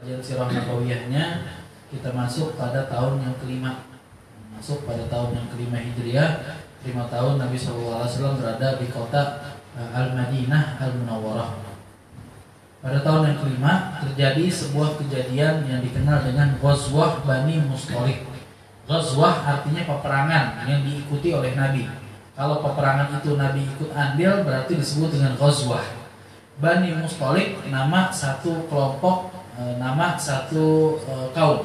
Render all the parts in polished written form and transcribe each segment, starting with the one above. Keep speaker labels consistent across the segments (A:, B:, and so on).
A: kajian sirah nabawiyahnya, kita masuk pada tahun yang kelima. Masuk pada tahun yang kelima Hijriah, 5 tahun Nabi SAW berada di kota Al-Madinah Al-Munawwarah. Pada tahun yang kelima terjadi sebuah kejadian yang dikenal dengan Ghazwah Bani Mustaliq. Ghazwah artinya peperangan yang diikuti oleh Nabi. Kalau peperangan itu Nabi ikut andil berarti disebut dengan Ghazwah. Bani Mustaliq nama satu kelompok, nama satu kaum.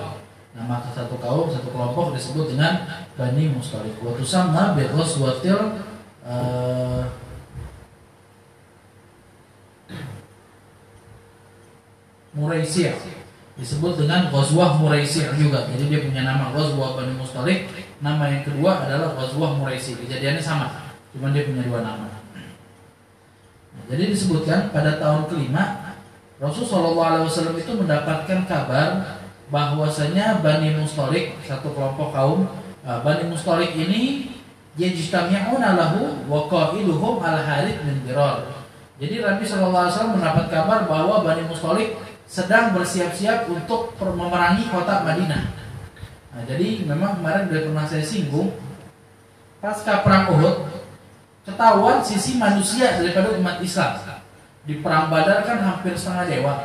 A: Nama satu kaum, satu kelompok disebut dengan Bani Mustaliq. Wa tusamma bi ghazwatil Muraisiyah. Disebut dengan Ghazwah Muraisiyah juga. Jadi dia punya nama Ghazwah Bani Mustaliq. Nama yang kedua adalah Ghazwah Muraisiyah. Kejadiannya sama, cuma dia punya dua nama. Jadi disebutkan pada tahun kelima Rasulullah SAW itu mendapatkan kabar bahwasanya Bani Mustaliq, satu kelompok kaum Bani Mustaliq ini yajtami'una lahu wa qailuhum al-Harith bin Dirar. Jadi Nabi SAW mendapat kabar bahwa Bani Mustaliq sedang bersiap-siap untuk memerangi kota Madinah. Nah, jadi memang kemarin sudah pernah saya singgung, pasca perang Uhud ketahuan sisi manusia daripada umat Islam. Di perang Badar kan hampir setengah dewa.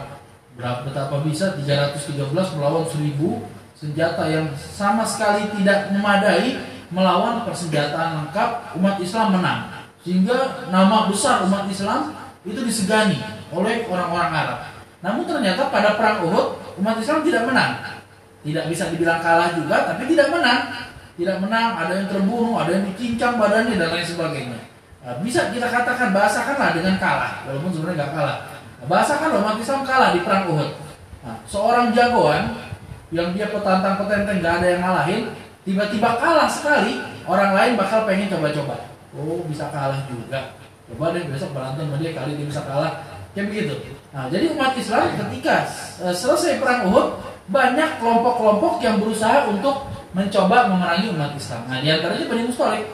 A: Betapa bisa 313 melawan 1000, senjata yang sama sekali tidak memadai melawan persenjataan lengkap, umat Islam menang. Sehingga nama besar umat Islam itu disegani oleh orang-orang Arab. Namun ternyata pada perang Uhud umat Islam tidak menang. Tidak bisa dibilang kalah juga, tapi tidak menang. Tidak menang, ada yang terbunuh, ada yang dicincang badannya dan lain sebagainya. Bisa kita katakan, bahasakanlah dengan kalah, walaupun sebenarnya nggak kalah. Bahasakanlah umat Islam kalah di perang Uhud. Seorang jagoan yang dia petantang-petenteng nggak ada yang ngalahin, tiba-tiba kalah sekali, orang lain bakal pengen coba-coba. Oh, bisa kalah juga. Coba deh besok berantem sama dia, kali dia bisa kalah. Kayak begitu. Jadi umat Islam ketika selesai perang Uhud, banyak kelompok-kelompok yang berusaha untuk mencoba memerangi umat Islam. Di antaranya Bani Mustaliq.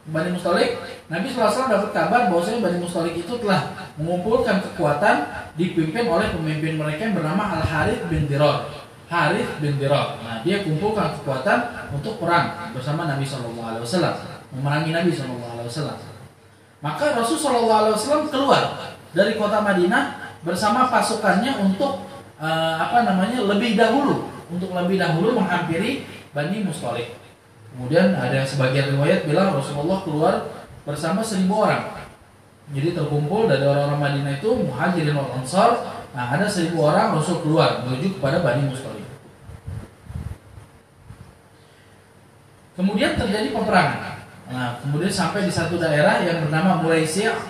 A: Bani Mustaliq, Nabi SAW dapat kabar bahwasanya Bani Mustaliq itu telah mengumpulkan kekuatan dipimpin oleh pemimpin mereka yang bernama Al-Harith bin Dirar. Harith bin Dirar. Dia kumpulkan kekuatan untuk perang bersama Nabi SAW, memerangi Nabi SAW. Maka Rasulullah SAW keluar dari kota Madinah bersama pasukannya untuk lebih dahulu menghampiri Bani Mustaliq. Kemudian ada sebagian riwayat bilang Rasulullah keluar bersama 1000 orang. Jadi terkumpul dari orang-orang Madinah itu Muhajirin wal Ansar. Ada 1000 orang, Rasul keluar menuju kepada Bani Mustaliq. Kemudian terjadi peperangan. Kemudian sampai di satu daerah yang bernama Muraisiyah.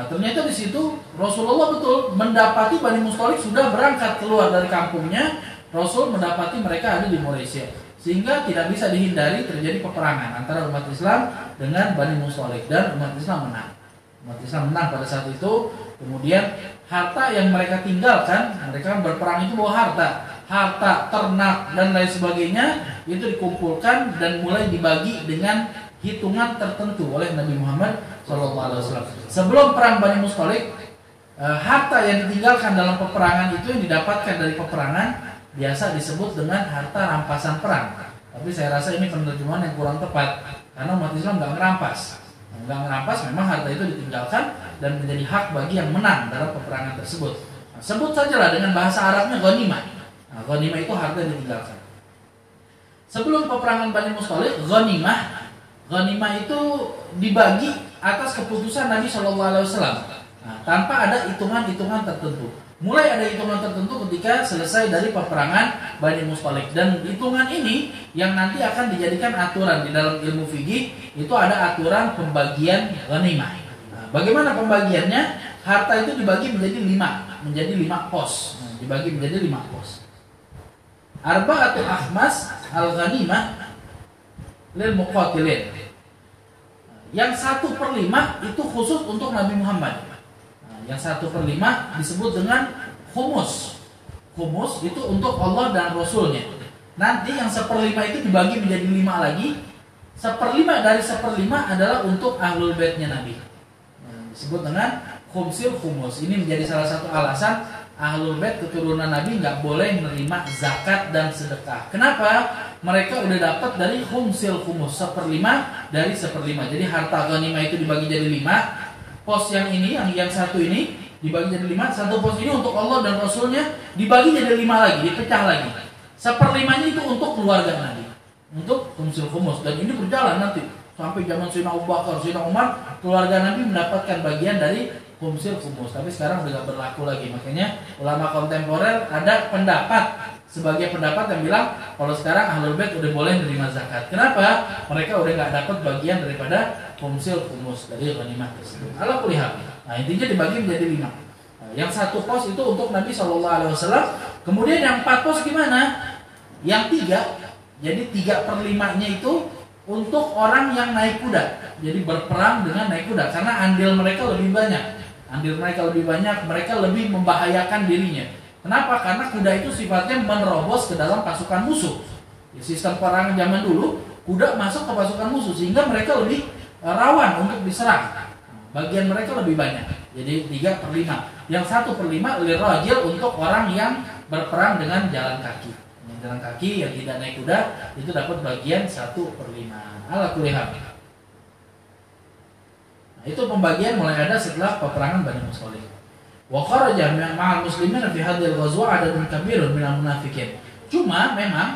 A: Ternyata di situ Rasulullah betul mendapati Bani Mustaliq sudah berangkat keluar dari kampungnya. Rasul mendapati mereka ada di Muraisiyah, sehingga tidak bisa dihindari terjadi peperangan antara umat Islam dengan Bani Mustaliq, dan umat Islam menang. Umat Islam menang pada saat itu. Kemudian harta yang mereka tinggalkan, mereka kan berperang itu bawa harta, ternak dan lain sebagainya, itu dikumpulkan dan mulai dibagi dengan hitungan tertentu oleh Nabi Muhammad SAW. Sebelum perang Bani Mustaliq, harta yang ditinggalkan dalam peperangan itu yang didapatkan dari peperangan biasa disebut dengan harta rampasan perang. Tapi saya rasa ini penerjemahan yang kurang tepat, karena umat Islam nggak ngerampas. Memang harta itu ditinggalkan dan menjadi hak bagi yang menang dalam peperangan tersebut. Sebut sajalah dengan bahasa Arabnya ghanimah. Ghanimah itu harta yang ditinggalkan. Sebelum peperangan Bani Mustaliq, ghanimah itu dibagi atas keputusan Nabi SAW, tanpa ada hitungan-hitungan tertentu. Mulai ada hitungan tertentu ketika selesai dari peperangan Bani Mustaliq, dan hitungan ini yang nanti akan dijadikan aturan di dalam ilmu fikih. Itu ada aturan pembagian ghanimah. Bagaimana pembagiannya? Harta itu dibagi menjadi 5 pos. Dibagi menjadi 5 pos. Arba'atul akhmas al-ghanimah lil muqatilin. Yang 1/5 itu khusus untuk Nabi Muhammad. Yang 1/5 disebut dengan khumus. Khumus itu untuk Allah dan Rasulnya. Nanti yang 1/5 itu dibagi menjadi 5 lagi. 1/5 dari 1/5 adalah untuk ahlul baitnya Nabi. Disebut dengan khumsil khumus. Ini menjadi salah satu alasan Ahlul Bait keturunan Nabi nggak boleh menerima zakat dan sedekah. Kenapa? Mereka udah dapat dari khumsil khumus, 1/5 dari 1/5. Jadi harta ghanimah itu dibagi jadi 5. Pos yang ini, yang satu ini dibagi jadi 5. Satu pos ini untuk Allah dan Rasulnya dibagi jadi 5 lagi, dipecah lagi. 1/5-nya itu untuk keluarga Nabi, untuk khumsil khumus. Dan ini berjalan nanti sampai zaman Sayyidina Abu Bakar, Sayyidina Umar, keluarga Nabi mendapatkan bagian dari khumsil khumus. Tapi sekarang udah gak berlaku lagi. Makanya ulama kontemporer ada sebagai pendapat yang bilang kalau sekarang Ahlul Bait udah boleh menerima zakat. Kenapa? Mereka udah gak dapat bagian daripada khumsil khumus dari ghanimah tersebut. Ala kulli hal. Nah, intinya dibagi menjadi 5. Nah, yang satu pos itu untuk Nabi SAW. Kemudian yang 4 pos gimana? Yang 3, jadi 3/5-nya itu untuk orang yang naik kuda. Jadi berperang dengan naik kuda karena andil mereka lebih banyak. Mereka lebih membahayakan dirinya. Kenapa? Karena kuda itu sifatnya menerobos ke dalam pasukan musuh. Di sistem perang zaman dulu, kuda masuk ke pasukan musuh sehingga mereka lebih rawan untuk diserang. Bagian mereka lebih banyak. Jadi 3/5. Yang 1/5 lirajil untuk orang yang berperang dengan jalan kaki. Yang jalan kaki yang tidak naik kuda itu dapat bagian 1/5. Ala kulli hal. Itu pembagian mulai ada setelah peperangan Bani Mustaliq. Wa kharaja ma'al muslimin fi hadhil ghazwa adadun kabirun minal munafiqin. Cuma memang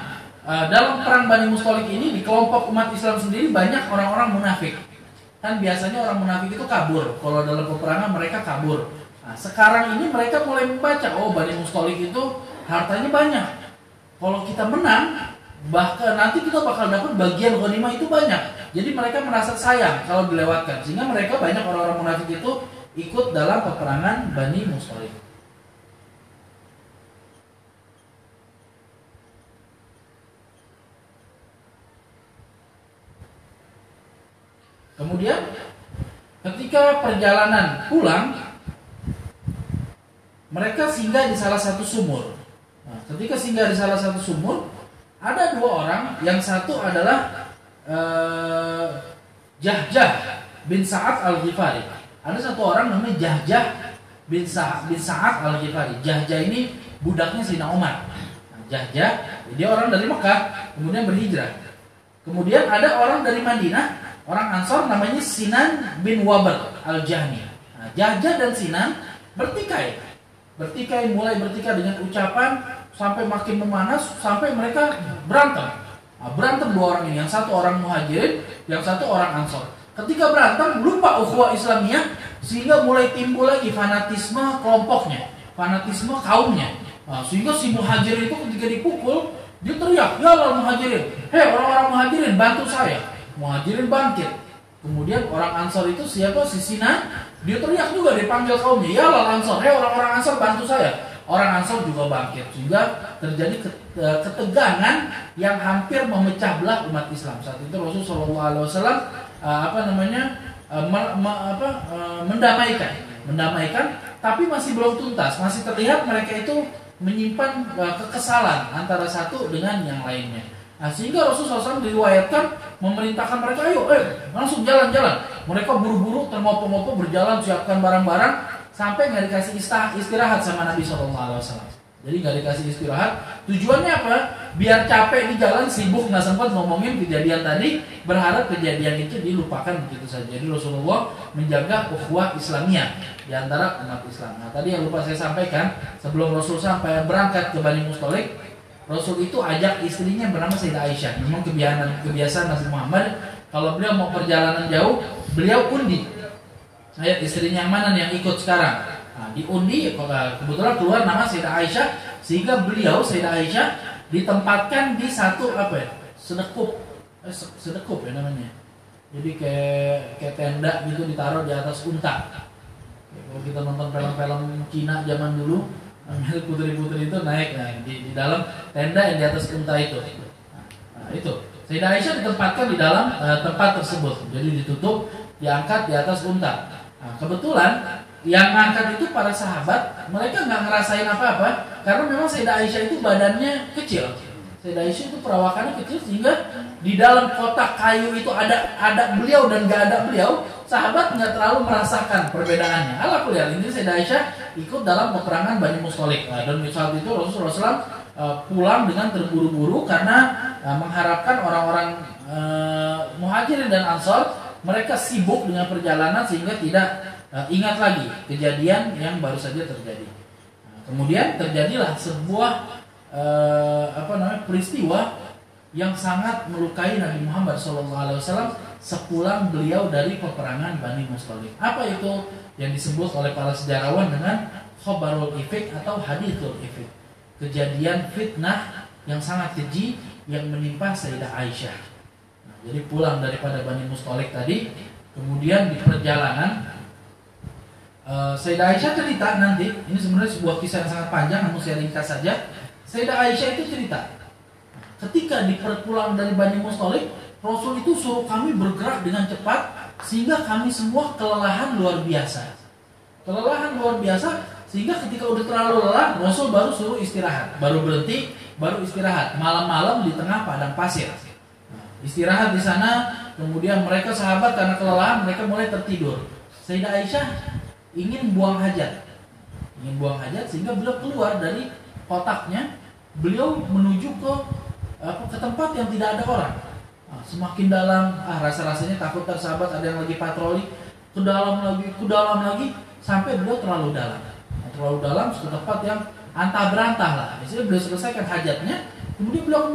A: dalam perang Bani Mustaliq ini di kelompok umat Islam sendiri banyak orang-orang munafik. Kan biasanya orang munafik itu kabur. Kalau dalam peperangan mereka kabur. Nah, sekarang ini mereka mulai membaca, oh Bani Mustaliq itu hartanya banyak. Kalau kita menang, bahkan nanti kita bakal dapat bagian ghanimah itu banyak. Jadi mereka merasa sayang kalau dilewatkan, sehingga mereka banyak orang-orang munafik itu ikut dalam peperangan Bani Mustaliq. Kemudian ketika perjalanan pulang, mereka singgah di salah satu sumur. Nah, ketika singgah di salah satu sumur, ada 2 orang, yang satu adalah Jahjah bin Sa'ad al-Ghifari. Ada satu orang namanya Jahjah bin Sa'ad al-Ghifari. Jahjah ini budaknya Sayyidina Umar. Nah, Jahjah, dia orang dari Mekah, kemudian berhijrah. Kemudian ada orang dari Madinah, orang Ansor namanya Sinan bin Wabr al-Jahmi. Nah, Jahjah dan Sinan bertikai, mulai bertikai dengan ucapan sampai makin memanas, sampai mereka berantem. Nah, berantem 2 orang ini, yang satu orang Muhajirin, yang satu orang Ansor. Ketika berantem lupa ukhuwah Islamiyah, sehingga mulai timbul lagi fanatisme kelompoknya, fanatisme kaumnya. Nah, sehingga si Muhajirin itu ketika dipukul, dia teriak, ya Allah Muhajirin, hei orang-orang Muhajirin bantu saya. Muhajirin bangkit. Kemudian orang Ansor itu siapa? Si Sinan, dia teriak juga, dipanggil kaumnya, ya Allah Ansor, hei orang-orang Ansor bantu saya. Orang Ansor juga bangkit, sehingga terjadi ketegangan yang hampir memecah belah umat Islam. Saat itu Rasulullah SAW mendamaikan, tapi masih belum tuntas, masih terlihat mereka itu menyimpan kekesalan antara satu dengan yang lainnya. Nah, sehingga Rasulullah SAW diriwayatkan memerintahkan mereka, ayo, langsung jalan-jalan. Mereka buru-buru termopo-mopo berjalan, siapkan barang-barang, sampai nggak dikasih istirahat sama Nabi SAW. Jadi nggak dikasih istirahat. Tujuannya apa? Biar capek di jalan, sibuk, nggak sempat ngomongin kejadian tadi, berharap kejadian itu dilupakan begitu saja. Jadi Rasulullah menjaga ukhuwah Islamiyah di antara umat Islam. Nah, tadi yang lupa saya sampaikan, sebelum Rasul sampai berangkat ke Bani Mustaliq, Rasul itu ajak istrinya bernama Sayyidah Aisyah. Memang kebiasaan Nabi Muhammad, kalau beliau mau perjalanan jauh, beliau undi. Istrinya yang mana yang ikut sekarang? Nah, diundi, kebetulan keluar nama Sayyidah Aisyah, sehingga beliau Sayyidah Aisyah ditempatkan di satu sedekup ya namanya. Jadi kayak tenda gitu, ditaruh di atas unta. Kalau kita nonton film-film Cina zaman dulu, putri-putri itu naik di dalam tenda yang di atas unta itu. Nah, itu Sayyidah Aisyah ditempatkan di dalam tempat tersebut. Jadi ditutup, diangkat di atas unta. Nah, kebetulan yang ngangkat itu para sahabat, mereka nggak ngerasain apa-apa karena memang Sayyidah Aisyah itu badannya kecil, Sayyidah Aisyah itu perawakannya kecil sehingga di dalam kotak kayu itu ada beliau dan nggak ada beliau, sahabat nggak terlalu merasakan perbedaannya. Alhamdulillah ini Sayyidah Aisyah ikut dalam peperangan Bani Mustalik. Dan saat itu Rasulullah SAW pulang dengan terburu-buru karena mengharapkan orang-orang Muhajirin dan Ansor mereka sibuk dengan perjalanan sehingga tidak ingat lagi kejadian yang baru saja terjadi. Kemudian terjadilah sebuah peristiwa yang sangat melukai Nabi Muhammad SAW sepulang beliau dari peperangan Bani Mustalik. Apa itu yang disebut oleh para sejarawan dengan khobarul ifik atau hadithul ifik, kejadian fitnah yang sangat keji yang menimpa Sayyidah Aisyah. Nah, jadi pulang daripada Bani Mustalik tadi, kemudian di perjalanan Sayyidah Aisyah cerita nanti, ini sebenarnya sebuah kisah yang sangat panjang, namun saya ringkas saja. Sayyidah Aisyah itu cerita, ketika di perpulang dari Bani Mustalik, Rasul itu suruh kami bergerak dengan cepat sehingga kami semua kelelahan luar biasa. Kelelahan luar biasa sehingga ketika udah terlalu lelah, Rasul baru suruh istirahat, baru berhenti, baru istirahat malam-malam di tengah padang pasir. Istirahat di sana, kemudian mereka sahabat karena kelelahan mereka mulai tertidur. Sayyidah Aisyah ingin buang hajat sehingga beliau keluar dari kotaknya, beliau menuju ke tempat yang tidak ada orang. Semakin dalam, rasa-rasanya takut sahabat ada yang lagi patroli, ke dalam lagi sampai beliau terlalu dalam ke tempat yang antah berantah lah. Misalnya beliau selesaikan hajatnya, kemudian beliau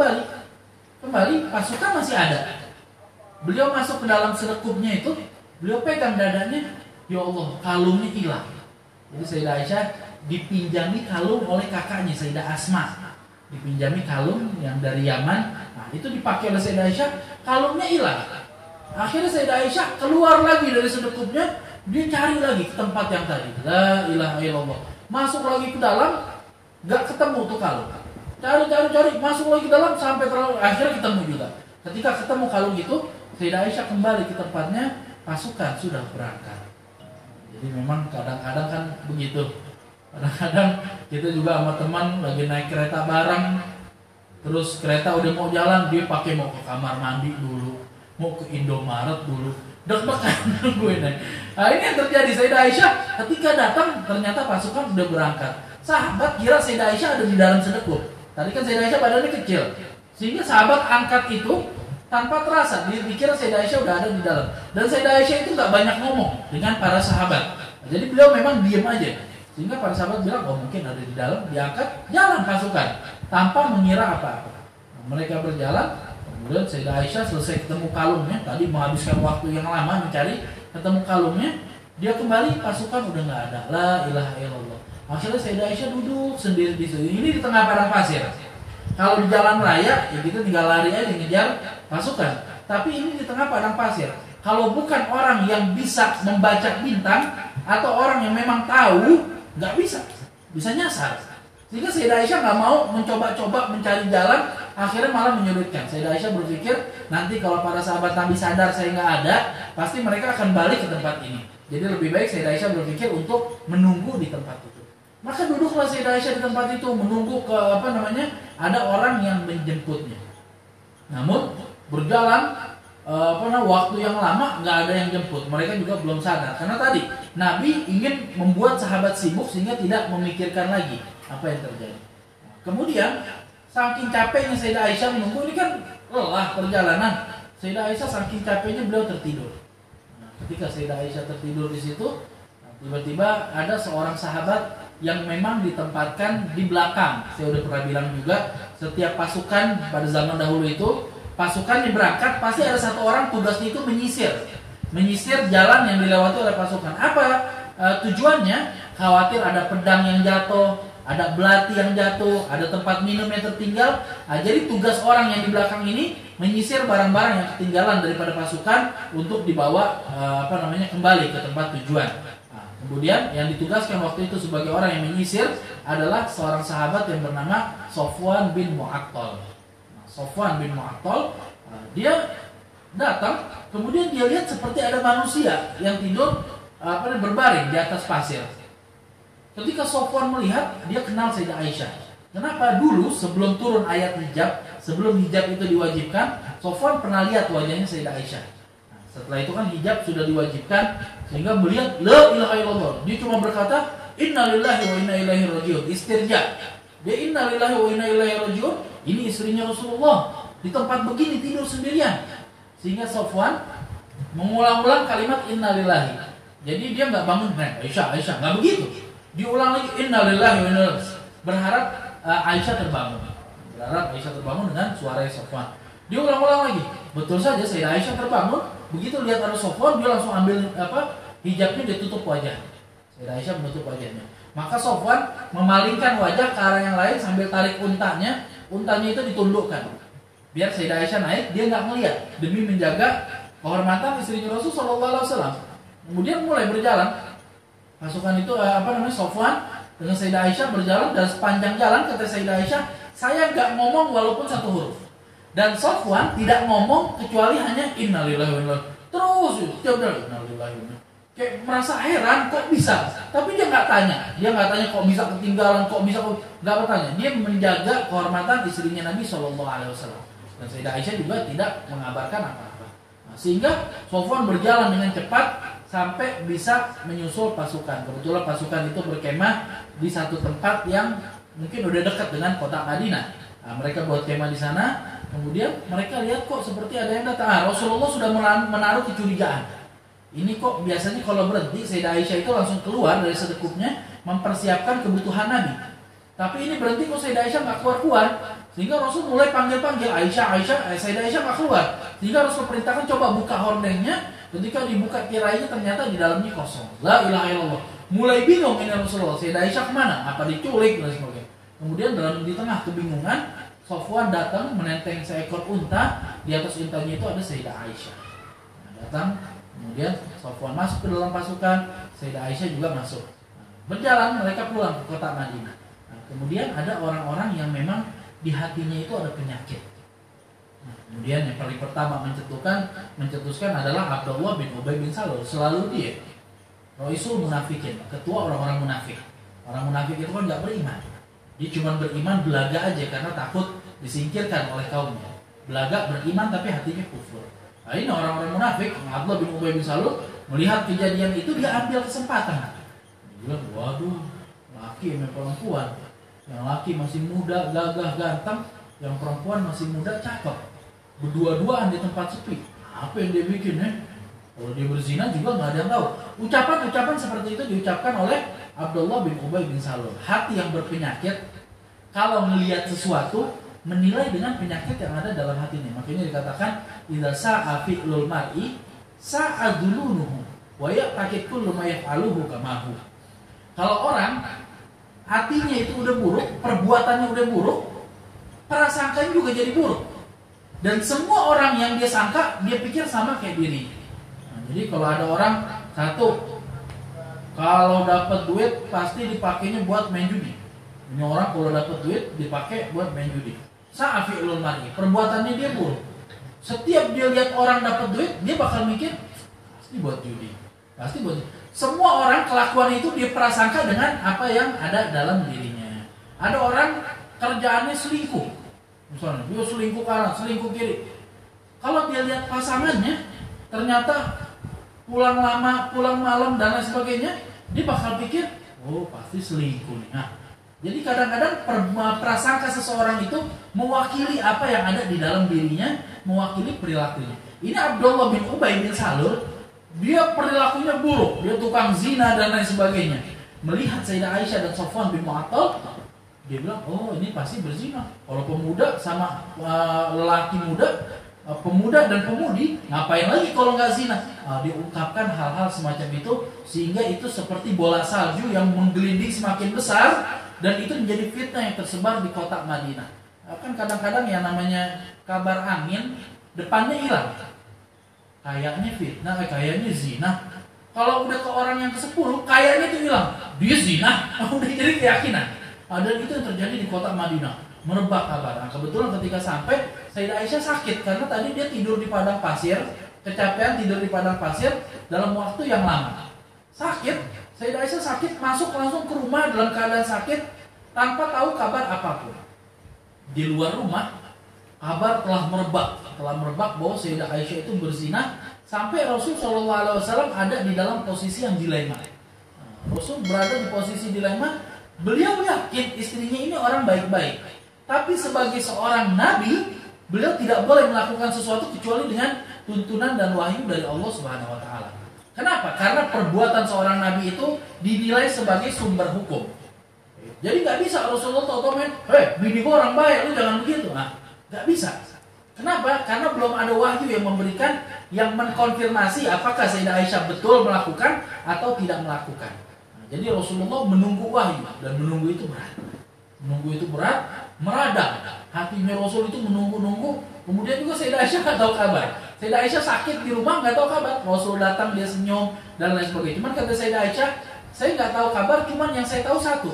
A: kembali pasukan masih ada. Beliau masuk ke dalam selekupnya itu, beliau pegang dadanya, ya Allah, kalungnya hilang. Jadi Sayyidah Aisyah dipinjami kalung oleh kakaknya Sayyidah Asma, dipinjami kalung yang dari Yaman. Nah, itu dipakai oleh Sayyidah Aisyah, kalungnya hilang. Akhirnya Sayyidah Aisyah keluar lagi dari sedekupnya, dia cari lagi ke tempat yang tadi. La ilaha illallah. Masuk lagi ke dalam, gak ketemu tuh kalung. Cari, masuk lagi ke dalam sampai terlalu, akhirnya ketemu juga. Ketika ketemu kalung itu, Sayyidah Aisyah kembali ke tempatnya, pasukan sudah berangkat. Jadi memang kadang-kadang kan begitu. Kadang-kadang kita juga sama teman lagi naik kereta bareng, terus kereta udah mau jalan, dia pakai mau ke kamar mandi dulu, mau ke Indomaret dulu, deg-degan gue naik. Nah, ini yang terjadi. Sayyidah Aisyah ketika datang ternyata pasukan sudah berangkat. Sahabat kira Sayyidah Aisyah ada di dalam sedekup. Tadi kan Sayyidah Aisyah badannya kecil, sehingga sahabat angkat itu tanpa terasa, dikira Sayyidah Aisyah udah ada di dalam. Dan Sayyidah Aisyah itu nggak banyak ngomong dengan para sahabat. Jadi beliau memang diam aja. Sehingga para sahabat bilang, oh mungkin ada di dalam, diangkat, jalan pasukan tanpa mengira apa-apa. Nah, mereka berjalan, kemudian Sayyidah Aisyah selesai ketemu kalungnya, tadi menghabiskan waktu yang lama mencari, ketemu kalungnya, dia kembali, pasukan udah nggak ada. La ilaha illallah. Akhirnya Sayyidah Aisyah duduk sendiri di situ. Ini di tengah padang pasir. Kalau di jalan raya, ya kita tinggal lari aja ngejar pasukan. Tapi ini di tengah padang pasir. Kalau bukan orang yang bisa membaca bintang atau orang yang memang tahu, nggak bisa nyasar. Sehingga Sayyidah Aisyah nggak mau mencoba-coba mencari jalan, akhirnya malah menyulitkan. Sayyidah Aisyah berpikir nanti kalau para sahabat Nabi sadar saya nggak ada, pasti mereka akan balik ke tempat ini. Jadi lebih baik Sayyidah Aisyah berpikir untuk menunggu di tempat itu. Maka duduklah Sayyidah Aisyah di tempat itu menunggu ke ada orang yang menjemputnya. Namun berjalan waktu yang lama nggak ada yang jemput, mereka juga belum sadar karena tadi Nabi ingin membuat sahabat sibuk sehingga tidak memikirkan lagi apa yang terjadi. Kemudian saking capeknya Sayyidah Aisyah menunggu, ini kan lelah perjalanan. Sayyidah Aisyah saking capeknya beliau tertidur. Nah, ketika Sayyidah Aisyah tertidur di situ, tiba-tiba ada seorang sahabat yang memang ditempatkan di belakang. Saya udah pernah bilang juga, setiap pasukan pada zaman dahulu itu pasukan berangkat pasti ada satu orang tugasnya itu menyisir jalan yang dilewati oleh pasukan. Apa tujuannya? Khawatir ada pedang yang jatuh, ada belati yang jatuh, ada tempat minum yang tertinggal. Nah, jadi tugas orang yang di belakang ini menyisir barang-barang yang ketinggalan daripada pasukan untuk dibawa kembali ke tempat tujuan. Nah, kemudian yang ditugaskan waktu itu sebagai orang yang menyisir adalah seorang sahabat yang bernama Sofwan bin Mu'attal. Sofwan bin Mu'attal, dia datang, kemudian dia lihat seperti ada manusia yang tidur berbaring di atas pasir. Ketika Sofwan melihat, dia kenal Sayyidah Aisyah. Kenapa? Dulu sebelum turun ayat hijab, sebelum hijab itu diwajibkan, Sofwan pernah lihat wajahnya Sayyidah Aisyah. Nah, setelah itu kan hijab sudah diwajibkan, sehingga melihat la ilaha illallah. Dia cuma berkata inna lillahi wa inna ilaihi rajiun. Istirja. Dia inna lillahi wa inna ilaihi rajiun. Ini istrinya Rasulullah di tempat begini tidur sendirian. Sehingga Sofwan mengulang-ulang kalimat inna lillahi. Jadi dia nggak bangun Aisyah, nggak begitu. Diulang lagi inna lillahi wa inna ilaihi. Berharap Aisyah terbangun. Dengan suara Sofwan. Dia ulang-ulang lagi. Betul saja Sayyidah Aisyah terbangun. Begitu lihat ada Sofwan, dia langsung ambil hijabnya, dia tutup wajah. Sayyidah Aisyah menutup wajahnya. Maka Sofwan memalingkan wajah ke arah yang lain sambil tarik untanya. Untanya itu ditundukkan. Biar Sayyidah Aisyah naik, dia nggak melihat demi menjaga kehormatan istrinya Rasul Shallallahu Alaihi Wasallam. Kemudian mulai berjalan. Pasukan itu Sofwan dengan Sayyidah Aisyah berjalan, dan sepanjang jalan kata Sayyidah Aisyah, saya nggak ngomong walaupun satu huruf. Dan Sofwan tidak ngomong kecuali hanya innalillahi wa inna ilaihi. Terus tiap kali innalillahi wa inna. Kayak merasa heran kok bisa. Tapi dia nggak tanya. Dia nggak tanya kok bisa ketinggalan, nggak bertanya. Dia menjaga kehormatan istrinya Nabi Shallallahu Alaihi Wasallam. Dan Sayyidah Aisyah juga tidak mengabarkan apa-apa. Nah, sehingga Sofwan berjalan dengan cepat sampai bisa menyusul pasukan. Kebetulan pasukan itu berkemah di satu tempat yang mungkin udah dekat dengan kota Madinah. Nah, mereka buat kemah di sana. Kemudian mereka lihat kok seperti ada yang datang. Rasulullah sudah menaruh kecurigaan. Ini kok biasanya kalau berhenti Sayyidah Aisyah itu langsung keluar dari sedekupnya mempersiapkan kebutuhan Nabi. Tapi ini berhenti kok Sayyidah Aisyah nggak keluar. Sehingga Rasul mulai panggil-panggil Aisyah. Sayyidah Aisyah nggak keluar. Sehingga Rasul perintahkan coba buka hordengnya. Ketika dibuka kirainya ternyata di dalamnya kosong. La ilaha illallah. Mulai bingung ini Rasulullah. Sayyidah Aisyah kemana? Apa diculik dan sebagainya. Kemudian di tengah kebingungan, Sofwan datang menenteng seekor unta. Di atas untanya itu ada Sayyidah Aisyah. Nah, datang, kemudian Sofwan masuk ke dalam pasukan. Sayyidah Aisyah juga masuk. Nah, berjalan mereka pulang ke kota Madinah. Nah, kemudian ada orang-orang yang memang di hatinya itu ada penyakit. Kemudian yang paling pertama mencetuskan adalah Abdullah bin Ubay bin Salul. Selalu dia Ra'isul Munafikin, ketua orang-orang munafik. Orang munafik itu kan gak beriman. Dia cuma beriman belaga aja karena takut disingkirkan oleh kaumnya. Belaga beriman tapi hatinya kufur. Nah, ini orang-orang munafik. Abdullah bin Ubay bin Salul melihat kejadian itu, dia ambil kesempatan. Dia bilang, waduh, laki sama perempuan. Yang laki masih muda, gagah, ganteng. Yang perempuan masih muda, cakep. Berdua-duaan di tempat sepi. Apa yang dia bikin ya? Kalau dia berzina juga nggak ada yang tahu. Ucapan-ucapan seperti itu diucapkan oleh Abdullah bin Ubay bin Salul. Hati yang berpenyakit, kalau melihat sesuatu, menilai dengan penyakit yang ada dalam hatinya. Makanya dikatakan idza sa'a fi'lul mar'i sa'a dulunuhu wa yaqit kullu ma yaf'aluhu kamahu. Kalau orang hatinya itu udah buruk, perbuatannya udah buruk, prasangkanya juga jadi buruk. Dan semua orang yang dia sangka, dia pikir sama kayak diri. Nah, jadi kalau ada orang satu, kalau dapat duit pasti dipakainya buat main judi. Ini orang kalau dapat duit dipakai buat main judi. Sa'afi'lul mar'i, perbuatannya dia buruk. Setiap dia lihat orang dapat duit, dia bakal mikir pasti buat judi. Pasti buat judi. Semua orang kelakuan itu dia prasangka dengan apa yang ada dalam dirinya. Ada orang kerjaannya selingkuh. Misalnya dia selingkuh kanan, selingkuh kiri. Kalau dia lihat pasangannya ternyata pulang lama, pulang malam dan lain sebagainya, dia bakal pikir, oh pasti selingkuh nih. Nah, jadi kadang-kadang prasangka seseorang itu mewakili apa yang ada di dalam dirinya, mewakili perilakunya. Ini Abdullah bin Ubay bin Salul, dia perilakunya buruk, dia tukang zina dan lain sebagainya. Melihat Sayyidah Aisyah dan Sofwan bin Mu'attal, dia bilang, oh ini pasti berzina. Kalau pemuda sama lelaki muda, pemuda dan pemudi, ngapain lagi kalau nggak zina? Diungkapkan hal-hal semacam itu, sehingga itu seperti bola salju yang menggelinding semakin besar, dan itu menjadi fitnah yang tersebar di kota Madinah. Kan kadang-kadang yang namanya kabar angin, depannya hilang. Kayaknya fitnah, kayaknya zina. Kalau udah ke orang yang ke-10, kayaknya itu hilang. Dia zina, udah jadi keyakinan. Dan itu yang terjadi di kota Madinah, merebak kabar. Nah, kebetulan ketika sampai, Sayyidah Aisyah sakit karena tadi dia tidur di padang pasir, kecapean tidur di padang pasir dalam waktu yang lama. Sakit, Sayyidah Aisyah sakit, masuk langsung ke rumah dalam keadaan sakit. tanpa tahu kabar apapun. Di luar rumah, kabar telah merebak bahwa Sayyidah Aisyah itu berzina sampai Rasul SAW ada di dalam posisi yang dilema. Rasul berada di posisi dilema, beliau yakin istrinya ini orang baik-baik. Tapi sebagai seorang nabi, beliau tidak boleh melakukan sesuatu kecuali dengan tuntunan dan wahyu dari Allah Subhanahu wa taala. Kenapa? Karena perbuatan seorang nabi itu dinilai sebagai sumber hukum. Jadi nggak bisa Rasulullah tahu-tahu main, bini gua orang baik, lu jangan begitu. Nah, nggak bisa. Kenapa? Karena belum ada wahyu yang memberikan, yang mengkonfirmasi apakah Sayyidah Aisyah betul melakukan atau tidak melakukan. Nah, jadi Rasulullah menunggu wahyu, dan menunggu itu berat. Menunggu itu berat, meradang. Hatinya Rasul itu menunggu-nunggu. Kemudian juga Sayyidah Aisyah nggak tahu kabar. Sayyidah Aisyah sakit di rumah nggak tahu kabar. Rasul datang dia senyum dan lain sebagainya. Cuman kata Sayyidah Aisyah, saya nggak tahu kabar. Cuman yang saya tahu satu,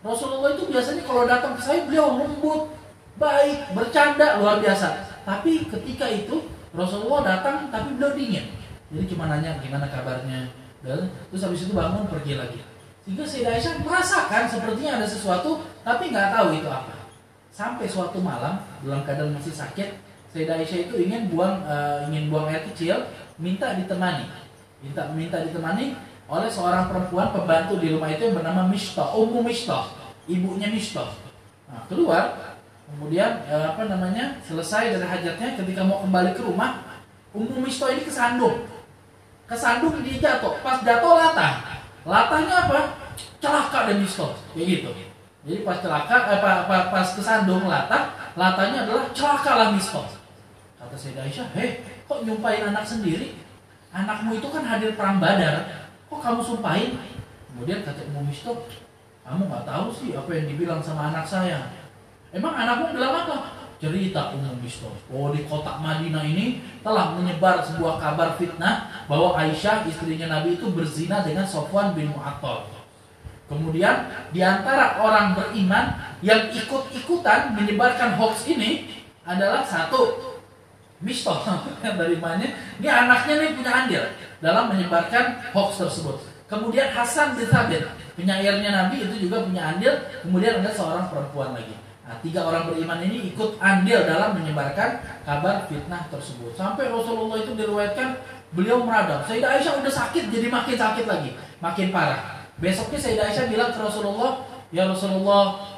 A: Rasulullah itu biasanya kalau datang ke saya beliau lembut, baik, bercanda luar biasa. Tapi ketika itu Rasulullah datang tapi beliau dingin. Jadi cuma nanya gimana kabarnya. Dan terus habis itu bangun pergi lagi. Sehingga Sayyidah Aisyah merasakan sepertinya ada sesuatu tapi nggak tahu itu apa. Sampai suatu malam dalam keadaan masih sakit, Sayyidah Aisyah itu ingin buang air kecil, minta ditemani oleh seorang perempuan pembantu di rumah itu yang bernama Mistah, Ummu Mistah, ibunya Mistah. Nah, keluar, kemudian selesai dari hajatnya, ketika mau kembali ke rumah, Ummu Mistah ini kesandung dia jatuh, pas jatuh latahnya apa? Celaka dan Mistah, kayak gitu. Jadi pas celaka, pas kesandung latahnya adalah celakalah Mistah. Kata Sayyidah Aisyah, kok nyumpahin anak sendiri? Anakmu itu kan hadir perang Badar, kok kamu sumpahin? Kemudian kata Ummu Mistah, kamu nggak tahu sih apa yang dibilang sama anak saya. Emang anakmu bilang apa? Cerita Ummu Mistah, di kota Madinah ini telah menyebar sebuah kabar fitnah bahwa Aisyah istrinya Nabi itu berzina dengan Sofwan bin Mu'attal. Kemudian di antara orang beriman yang ikut-ikutan menyebarkan hoax ini adalah satu Mistah dari mana? Ini anaknya nih punya andil dalam menyebarkan hoax tersebut. Kemudian Hasan bin Thabit, penyairnya Nabi itu juga punya andil. Kemudian ada seorang perempuan lagi. Nah, 3 orang beriman ini ikut andil dalam menyebarkan kabar fitnah tersebut. Sampai Rasulullah itu diriwayatkan beliau meradang. Sayyidah Aisyah udah sakit jadi makin sakit lagi, makin parah. Besoknya Sayyidah Aisyah bilang ke Rasulullah, ya Rasulullah,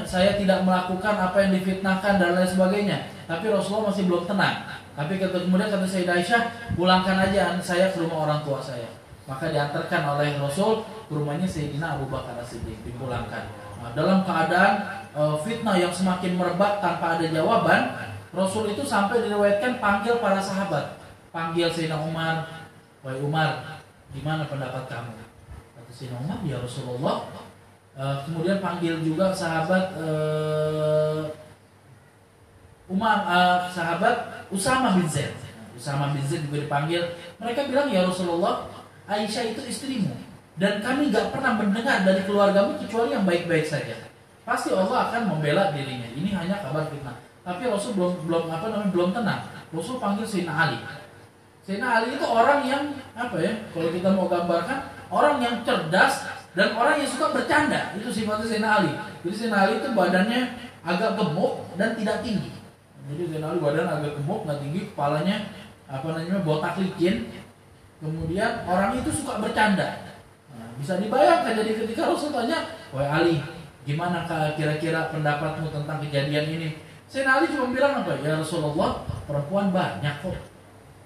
A: saya tidak melakukan apa yang difitnahkan dan lain sebagainya. Tapi Rasulullah masih belum tenang. Tapi kemudian kata Sayyidah Aisyah, pulangkan aja saya ke rumah orang tua saya. Maka diantarkan oleh Rasul ke rumahnya Sayyidina Abu Bakar As-Siddiq, dipulangkan. Nah, dalam keadaan fitnah yang semakin merebak tanpa ada jawaban, Rasul itu sampai diriwayatkan panggil para sahabat. Panggil Sayyidina Umar, wahai Umar, gimana pendapat kamu? Kata Sayyidina Umar, ya Rasulullah. Kemudian panggil juga sahabat sahabat Usamah bin Zaid. Usamah bin Zaid juga dipanggil. Mereka bilang, ya Rasulullah, Aisyah itu istrimu, dan kami gak pernah mendengar dari keluargamu kecuali yang baik-baik saja. Pasti Allah akan membela dirinya. Ini hanya kabar fitnah. Tapi Rasul belum tenang. Rasul panggil Sayyidina Ali. Sayyidina Ali itu orang yang kalau kita mau gambarkan, orang yang cerdas dan orang yang suka bercanda. Itu sifatnya Sayyidina Ali. Jadi Sayyidina Ali itu badannya agak gemuk dan tidak tinggi. Jadi Sayyidina Ali badan agak gemuk, nggak tinggi, kepalanya botak licin. Kemudian orang itu suka bercanda. Nah, bisa dibayangkan jadi ketika Rasul tanya, wahai Ali, gimana kira-kira pendapatmu tentang kejadian ini? Sayyidina Ali cuma bilang apa? Ya Rasulullah, perempuan banyak kok.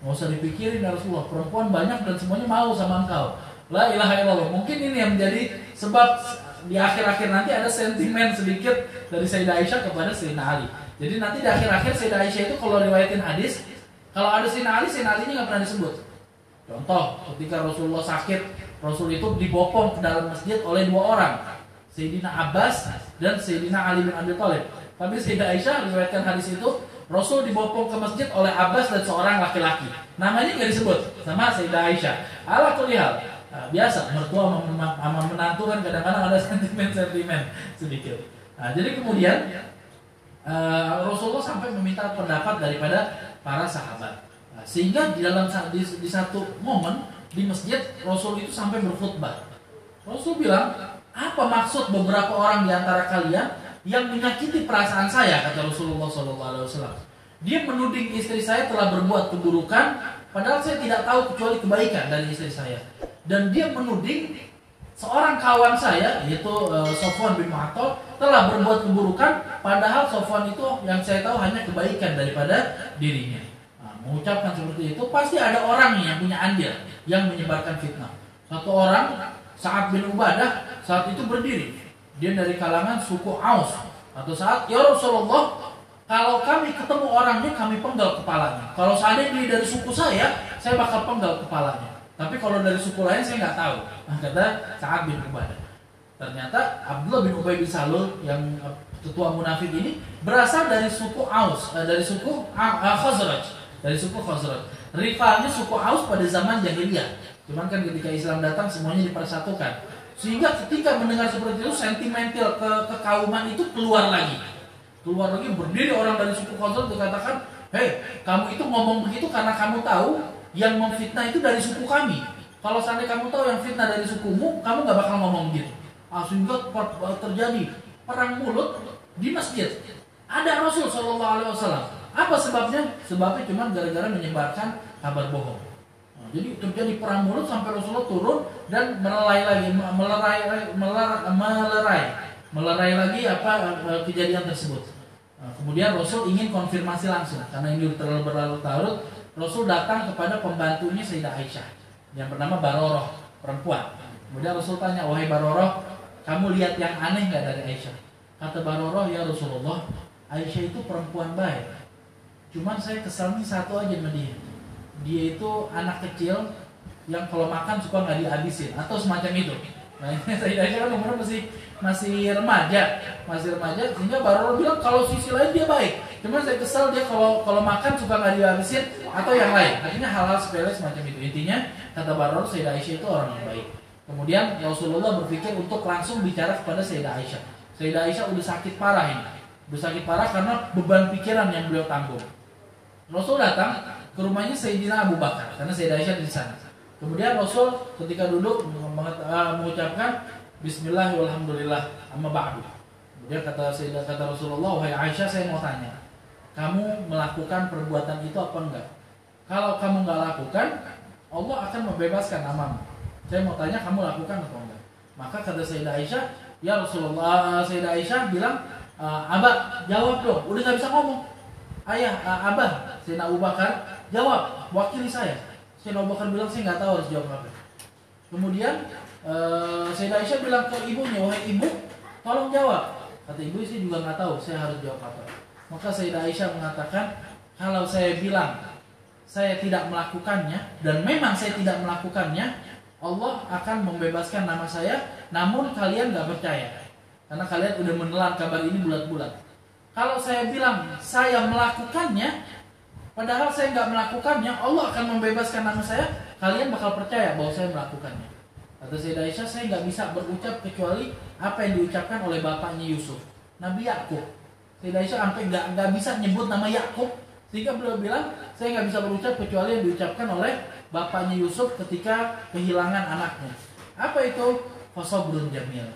A: Nggak usah dipikirin ya Rasulullah, perempuan banyak dan semuanya mau sama engkau. La ilaha illallah. Mungkin ini yang menjadi sebab di akhir-akhir nanti ada sentimen sedikit dari Sayyidah Aisyah kepada Sayyidina Ali. Jadi nanti di akhir-akhir Sayyidah Aisyah itu kalau riwayatin hadis, kalau ada Sayyidina Ali ini nggak pernah disebut. Contoh, ketika Rasulullah sakit, Rasul itu dibopong ke dalam masjid oleh 2 orang, Sayyidina Abbas dan Sayyidina Ali bin Abi Thalib. Tapi Sayyidah Aisyah riwayatkan hadis itu, Rasul dibopong ke masjid oleh Abbas dan seorang laki-laki. Namanya nggak disebut sama Sayyidah Aisyah. Ala kulli hal. Nah, biasa mertua sama menantu kan kadang-kadang ada sentimen sedikit. Nah, jadi kemudian Rasulullah sampai meminta pendapat daripada para sahabat. Nah, sehingga di satu momen di masjid Rasul itu sampai berkhutbah. Rasul bilang, apa maksud beberapa orang di antara kalian yang menyakiti perasaan saya, kata Rasulullah SAW. Dia menuding istri saya telah berbuat keburukan, padahal saya tidak tahu kecuali kebaikan dari istri saya. Dan dia menuding seorang kawan saya, yaitu Sofwan bin Mu'attal, telah berbuat keburukan, padahal Sofwan itu yang saya tahu hanya kebaikan daripada dirinya. Nah, mengucapkan seperti itu, pasti ada orang yang punya andil yang menyebarkan fitnah. Satu orang, Sa'ad bin Ubadah, saat itu berdiri. Dia dari kalangan suku Aus. Atau saat, ya Rasulullah, kalau kami ketemu orangnya, kami penggal kepalanya. Kalau seandainya dia dari suku saya bakal penggal kepalanya. Tapi kalau dari suku lain saya nggak tahu. Kata Sa'ad bin Ubadah. Ternyata Abdullah bin Ubay bin Salul yang ketua munafik ini berasal dari suku Aus, dari suku Khazraj, dari suku Khazraj. Rivalnya suku Aus pada zaman jahiliyah. Cuman kan ketika Islam datang semuanya dipersatukan. Sehingga ketika mendengar seperti itu, sentimental kekauman itu keluar lagi. Keluar lagi, berdiri orang dari suku Khazraj dikatakan, hei, kamu itu ngomong begitu karena kamu tahu yang memfitnah itu dari suku kami. Kalau seandainya kamu tahu yang fitnah dari sukumu, kamu gak bakal ngomong begitu. Sehingga terjadi perang mulut di masjid. Ada Rasul SAW. Apa sebabnya? Sebabnya cuma gara-gara menyebarkan kabar bohong. Jadi terjadi perang mulut sampai Rasulullah turun dan melerai lagi kejadian tersebut. Kemudian Rasul ingin konfirmasi langsung karena ini terlalu berlarut-larut. Rasul datang kepada pembantunya Sayyidah Aisyah yang bernama Baroroh, perempuan. Kemudian Rasul tanya, wahai Baroroh, kamu lihat yang aneh nggak dari Aisyah? Kata Baroroh, ya Rasulullah, Aisyah itu perempuan baik. Cuman saya kesalnya satu aja sama dia. Dia itu anak kecil yang kalau makan suka nggak dihabisin atau semacam itu. Nah ini Sayyidah Aisyah kan umurnya masih remaja, sehingga Baroroh bilang kalau sisi lain dia baik. Cuman saya kesal dia kalau makan suka nggak dihabisin atau yang lain. Akhirnya hal-hal sepele semacam itu. Intinya kata Baroroh, Sayyidah Aisyah itu orang yang baik. Kemudian Rasulullah berpikir untuk langsung bicara kepada Sayyidah Aisyah. Sayyidah Aisyah udah sakit parah ini, udah sakit parah karena beban pikiran yang beliau tanggung. Rasul datang ke rumahnya Sayyidina Abu Bakar karena Sayyidah Aisyah di sana. Kemudian Rasul ketika duduk mengucapkan Bismillah walhamdulillah amma ba'du. Kemudian kata Rasulullah, wahai Aisyah, saya mau tanya, kamu melakukan perbuatan itu apa enggak? Kalau kamu enggak lakukan, Allah akan membebaskan namamu. Saya mau tanya, kamu lakukan atau enggak? Maka kata Sayyidah Aisyah, ya Rasulullah, Sayyidah Aisyah bilang, Abah jawab dong, udah nggak bisa ngomong. Ayah, Abah, Sayyidina Abu Bakar jawab, wakili saya. Sayyidina Abu Bakar bilang, saya nggak tahu harus jawab apa. Kemudian Sayyidah Aisyah bilang ke ibunya, wahai ibu, tolong jawab. Kata ibu, saya juga nggak tahu, saya harus jawab apa. Maka Sayyidah Aisyah mengatakan, kalau saya bilang saya tidak melakukannya dan memang saya tidak melakukannya, Allah akan membebaskan nama saya. Namun kalian nggak percaya karena kalian udah menelan kabar ini bulat-bulat. Kalau saya bilang saya melakukannya, padahal saya nggak melakukannya, Allah akan membebaskan nama saya. Kalian bakal percaya bahwa saya melakukannya. Kata Sayyidah Aisyah, saya nggak bisa berucap kecuali apa yang diucapkan oleh bapaknya Yusuf, Nabi Yakub. Sayyidah Aisyah sampai nggak bisa nyebut nama Yakub, sehingga beliau bilang saya nggak bisa berucap kecuali yang diucapkan oleh bapaknya Yusuf ketika kehilangan anaknya. Apa itu? Fasabrun jamil,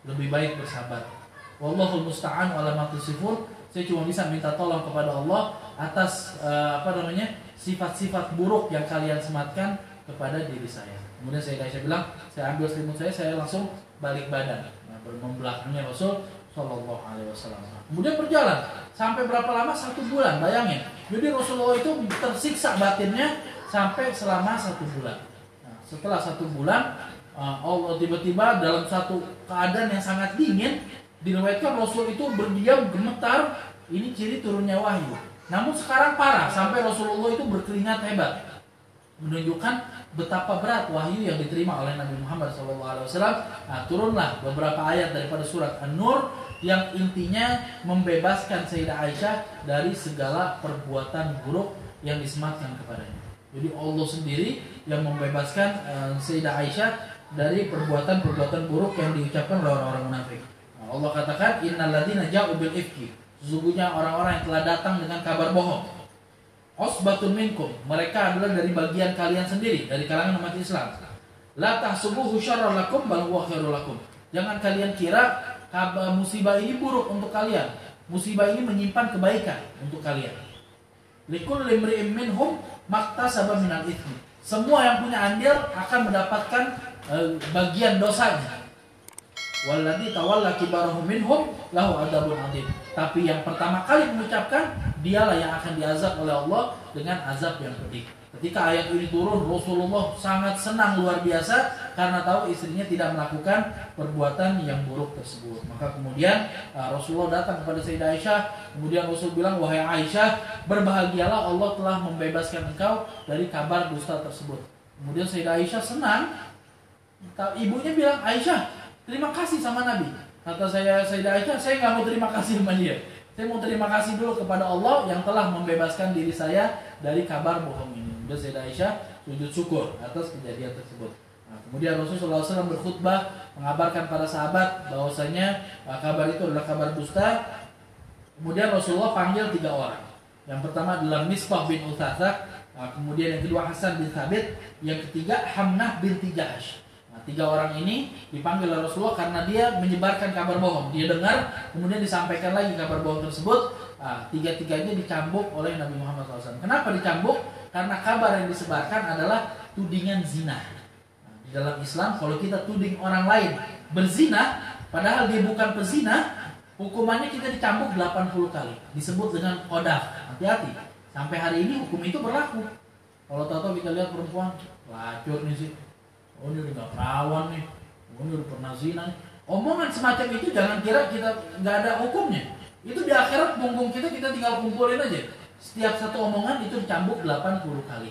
A: lebih baik bersabar. Wallahul musta'an ala ma tasifun. Saya cuma bisa minta tolong kepada Allah atas sifat-sifat buruk yang kalian sematkan kepada diri saya. Kemudian Sayyidah Aisyah bilang, saya ambil selimut saya langsung balik badan, membelakangnya Rasul Shallallahu Alaihi Wasallam. Kemudian berjalan sampai berapa lama? 1 bulan. Bayangin. Jadi Rasulullah itu tersiksa batinnya sampai selama 1 bulan. Nah, setelah 1 bulan, Allah tiba-tiba dalam satu keadaan yang sangat dingin, diriwayatkan Rasul itu berdiam gemetar. Ini ciri turunnya wahyu. Namun sekarang parah sampai Rasulullah itu berkeringat hebat, menunjukkan betapa berat wahyu yang diterima oleh Nabi Muhammad SAW. Nah, turunlah beberapa ayat daripada surat An-Nur yang intinya membebaskan Sayyidah Aisyah dari segala perbuatan buruk yang disematkan kepadanya. Jadi Allah sendiri yang membebaskan Sayyidah Aisyah dari perbuatan-perbuatan buruk yang diucapkan oleh orang-orang munafik. Nah, Allah katakan, innalladzina ja'u bil ifki, sesungguhnya orang-orang yang telah datang dengan kabar bohong. Usbatun minkum, mereka adalah dari bagian kalian sendiri, dari kalangan umat Islam. La tahsubuhu syarran lakum bal huwa khairul lakum. Jangan kalian kira musibah ini buruk untuk kalian. Musibah ini menyimpan kebaikan untuk kalian. Likulli imri'in minhum maktasaba minal itsmi. Semua yang punya andil akan mendapatkan bagian dosanya. Walladzi tawalla kibarahu minhum lahu adzabun adzim. Tapi yang pertama kali mengucapkan, dialah yang akan diazab oleh Allah dengan azab yang pedih. Ketika ayat ini turun, Rasulullah sangat senang luar biasa karena tahu istrinya tidak melakukan perbuatan yang buruk tersebut. Maka kemudian Rasulullah datang kepada Sayyidah Aisyah. Kemudian Rasul bilang, wahai Aisyah, berbahagialah Allah telah membebaskan engkau dari kabar dusta tersebut. Kemudian Sayyidah Aisyah senang. Ibunya bilang, Aisyah, terima kasih sama Nabi. Kata Sayyidah Aisyah, saya nggak mau terima kasih sama dia. Saya mau terima kasih dulu kepada Allah yang telah membebaskan diri saya dari kabar bohong ini. Dan Sayyidah Aisyah sujud syukur atas kejadian tersebut. Nah, kemudian Rasulullah SAW berkhutbah mengabarkan para sahabat bahwasanya kabar itu adalah kabar dusta. Kemudian Rasulullah panggil 3 orang. Yang pertama adalah Misbah bin Utsatsah, kemudian yang kedua Hasan bin Thabit, yang ketiga Hamnah binti Jahsy. Nah, 3 orang ini dipanggil oleh Rasulullah karena dia menyebarkan kabar bohong. Dia dengar, kemudian disampaikan lagi kabar bohong tersebut. Tiga-tiganya dicambuk oleh Nabi Muhammad SAW. Kenapa dicambuk? Karena kabar yang disebarkan adalah tudingan zina. Nah, di dalam Islam, kalau kita tuding orang lain berzina, padahal dia bukan pezina, hukumannya kita dicambuk 80 kali. Disebut dengan qadhaf. Hati-hati. Sampai hari ini hukum itu berlaku. Kalau tahu-tahu kita lihat perempuan, pelacur nih sih. Oh, ini udah perawan nih. Oh, ini udah pernah zina nih. Omongan semacam itu jangan kira kita nggak ada hukumnya. Itu di akhirat punggung kita tinggal kumpulin aja. Setiap satu omongan itu dicambuk 80 kali.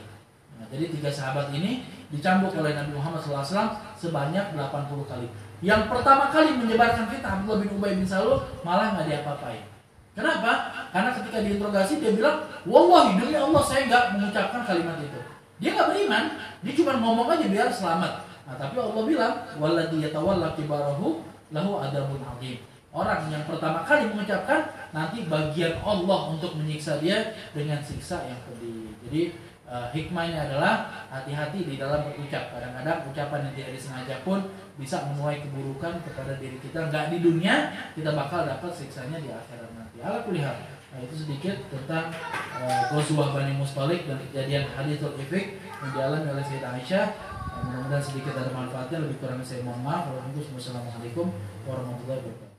A: Nah, jadi 3 sahabat ini dicambuk oleh Nabi Muhammad SAW sebanyak 80 kali. Yang pertama kali menyebarkan fitnah Abdullah bin Ubay bin Salul malah nggak diapa-apain. Kenapa? Karena ketika diinterogasi dia bilang, wallahi demi Allah saya nggak mengucapkan kalimat itu. Dia nggak beriman, dia cuma ngomong aja biar selamat. Nah, tapi Allah bilang, walladzi yatawalla kibarahu lahu adzabun adzim. Orang yang pertama kali mengucapkan, nanti bagian Allah untuk menyiksa dia dengan siksa yang pedih. Jadi hikmahnya adalah hati-hati di dalam berucap. Kadang-kadang ucapan yang tidak disengaja pun bisa menuai keburukan kepada diri kita. Nggak di dunia, kita bakal dapat siksanya di akhirat nanti. Ala kulli hal. Nah, itu sedikit tentang Ghazwah Bani Mustalik dan kejadian haditsul ifk yang dialami oleh Sayyidah Aisyah. Mudah-mudahan sedikit ada manfaatnya. Lebih kurangnya saya mohon maaf. Wassalamualaikum warahmatullahi wabarakatuh.